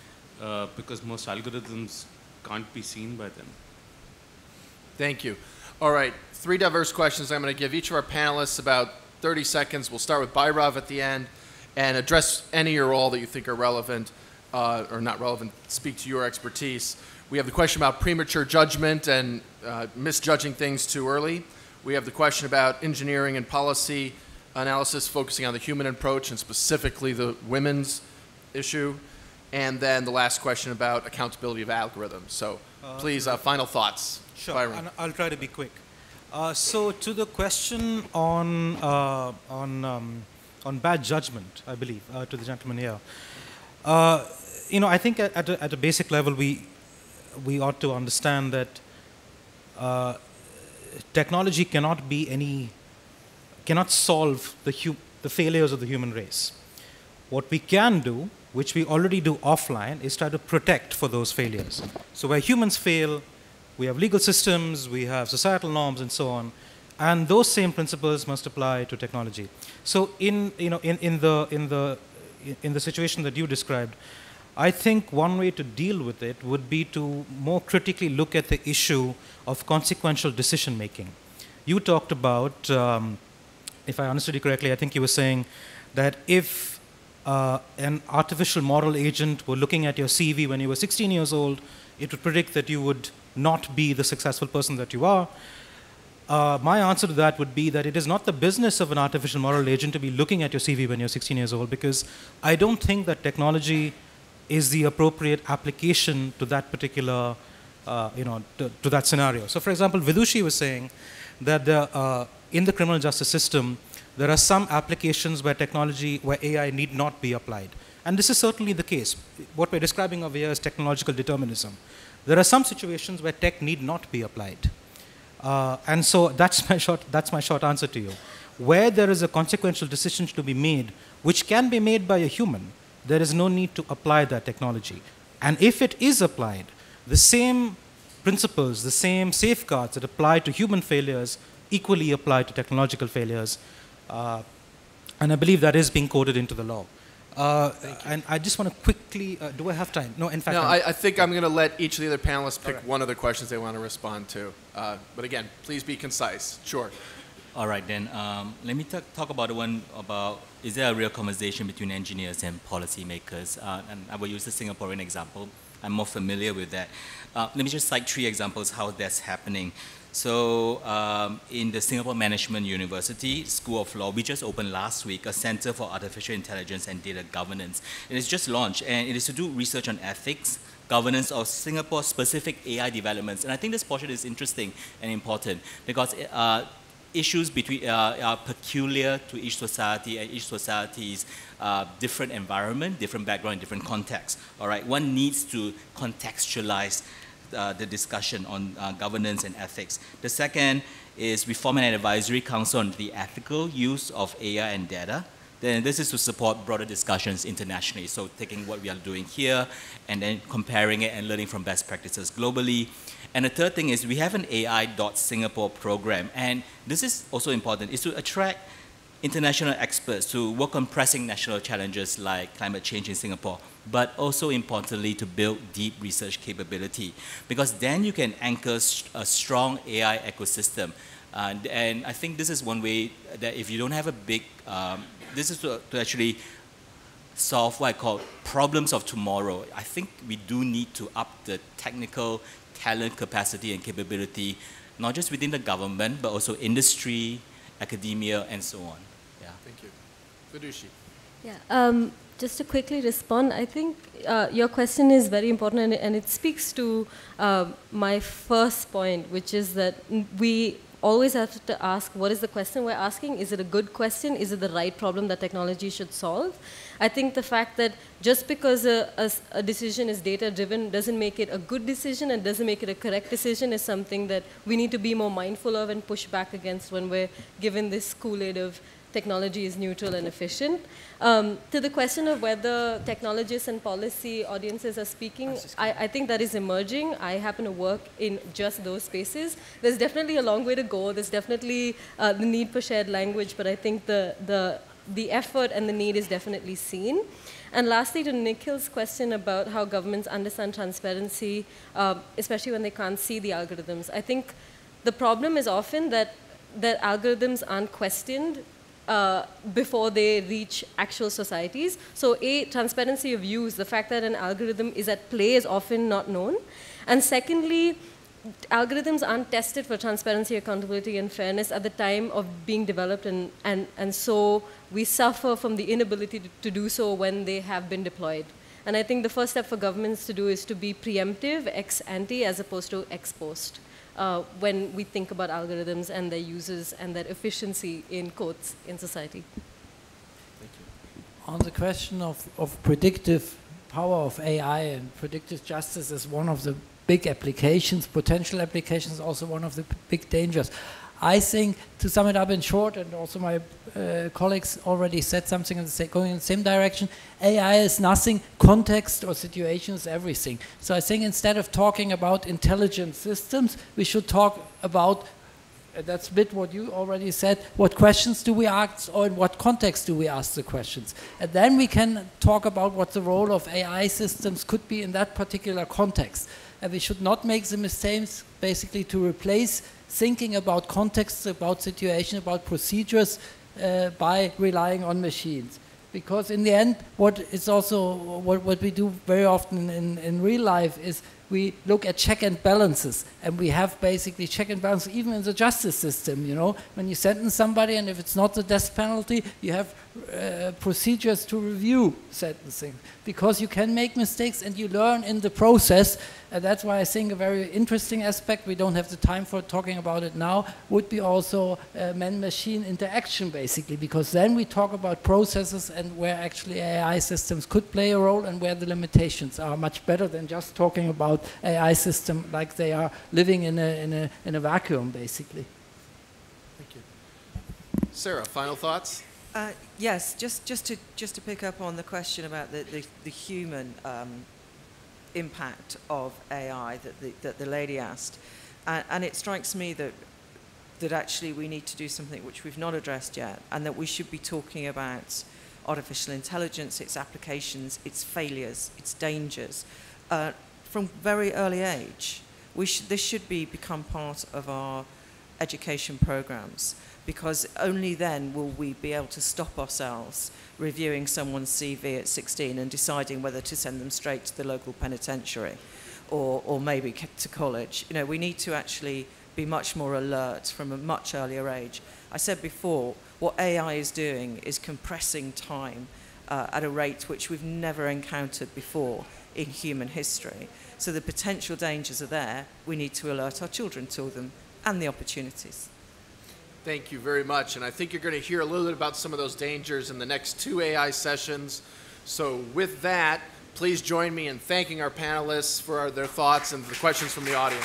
because most algorithms can't be seen by them? Thank you. All right, 3 diverse questions. I'm going to give each of our panelists about 30 seconds. We'll start with Bhairav at the end and address any or all that you think are relevant or not relevant, speak to your expertise. We have the question about premature judgment and misjudging things too early. We have the question about engineering and policy analysis focusing on the human approach and specifically the women's issue. And then the last question about accountability of algorithms. So please, final thoughts. Sure, Byron. and I'll try to be quick. So to the question on bad judgment, I believe, to the gentleman here, I think at a basic level we ought to understand that technology cannot solve the failures of the human race. What we can do, which we already do offline, is try to protect for those failures. So where humans fail, we have legal systems, we have societal norms, and so on, and those same principles must apply to technology. So in the situation that you described, I think one way to deal with it would be to more critically look at the issue of consequential decision making. You talked about, if I understood you correctly, I think you were saying that if an artificial moral agent were looking at your CV when you were 16 years old, it would predict that you would not be the successful person that you are. My answer to that would be that it is not the business of an artificial moral agent to be looking at your CV when you're 16 years old, because I don't think that technology is the appropriate application to that particular, to that scenario. So for example, Vidushi was saying that in the criminal justice system, there are some applications where AI need not be applied. And this is certainly the case. What we're describing over here is technological determinism. There are some situations where tech need not be applied. And so that's my short answer to you. Where there is a consequential decision to be made, which can be made by a human, there is no need to apply that technology. And if it is applied, the same principles, the same safeguards that apply to human failures equally apply to technological failures. And I believe that is being coded into the law. And I just want to quickly, do I have time? No, in fact. No, I think I'm going to let each of the other panelists pick one of the questions they want to respond to. But again, please be concise. Sure. All right, then let me talk about the one about, is there a real conversation between engineers and policymakers? And I will use the Singaporean example. I'm more familiar with that. Let me just cite 3 examples how that's happening. So in the Singapore Management University School of Law, we just opened last week a Center for Artificial Intelligence and Data Governance. It is just launched, and it is to do research on ethics, governance of Singapore-specific AI developments. And I think this portion is interesting and important because issues are peculiar to each society and each society's different environment, different background, different context. All right, one needs to contextualize the discussion on governance and ethics. The second is we form an advisory council on the ethical use of AI and data. Then this is to support broader discussions internationally. So taking what we are doing here and then comparing it and learning from best practices globally. And the third thing is we have an AI.Singapore program. And this is also important, is to attract international experts to work on pressing national challenges like climate change in Singapore, but also importantly to build deep research capability, because then you can anchor a strong AI ecosystem. And I think this is one way that if you don't have a big, this is to actually solve what I call problems of tomorrow. I think we do need to up the technical talent capacity and capability, not just within the government, but also industry, academia, and so on. Yeah. Thank you. Vidushi. Yeah. Just to quickly respond, I think your question is very important, and it speaks to my first point, which is that we always have to ask, what is the question we're asking? Is it a good question? Is it the right problem that technology should solve? I think the fact that just because a decision is data-driven doesn't make it a good decision and doesn't make it a correct decision is something that we need to be more mindful of and push back against when we're given this Kool-Aid of technology is neutral and efficient. To the question of whether technologists and policy audiences are speaking, I think that is emerging. I happen to work in just those spaces. There's definitely a long way to go. There's definitely the need for shared language, but I think the effort and the need is definitely seen. And lastly, to Nikhil's question about how governments understand transparency, especially when they can't see the algorithms, I think the problem is often that algorithms aren't questioned before they reach actual societies. So transparency of use, the fact that an algorithm is at play is often not known. And secondly, algorithms aren't tested for transparency, accountability, and fairness at the time of being developed, and so we suffer from the inability to do so when they have been deployed. And I think the first step for governments to do is to be preemptive, ex ante, as opposed to ex post, when we think about algorithms and their uses and their efficiency in quotes in society. Thank you. On the question of predictive power of AI and predictive justice is one of the big applications, potential applications, also one of the big dangers. I think, to sum it up in short, and also my colleagues already said something going in the same direction, AI is nothing, context or situation is everything. So I think instead of talking about intelligent systems, we should talk about, that's a bit what you already said, what questions do we ask, or in what context do we ask the questions? And then we can talk about what the role of AI systems could be in that particular context. And we should not make the mistakes basically to replace thinking about context, about situation, about procedures by relying on machines. Because in the end, what is also what we do very often in real life is we look at check and balances, and we have basically check and balances even in the justice system. You know, when you sentence somebody, and if it's not the death penalty, you have procedures to review sentencing, because you can make mistakes and you learn in the process. And that's why I think a very interesting aspect, we don't have the time for talking about it now, would be also man-machine interaction, basically, because then we talk about processes and where actually AI systems could play a role and where the limitations are much better than just talking about AI system like they are living in a vacuum, basically. Thank you. Sarah, final thoughts? Yes, just to pick up on the question about the human impact of AI that the lady asked, and it strikes me that actually we need to do something which we've not addressed yet, and that we should be talking about artificial intelligence, its applications, its failures, its dangers, from very early age. This should become part of our education programs, because only then will we be able to stop ourselves reviewing someone's CV at 16 and deciding whether to send them straight to the local penitentiary or maybe to college. You know, we need to actually be much more alert from a much earlier age. I said before, what AI is doing is compressing time at a rate which we've never encountered before in human history. So the potential dangers are there. We need to alert our children to them and the opportunities. Thank you very much. And I think you're going to hear a little bit about some of those dangers in the next 2 AI sessions. So with that, please join me in thanking our panelists for their thoughts and the questions from the audience.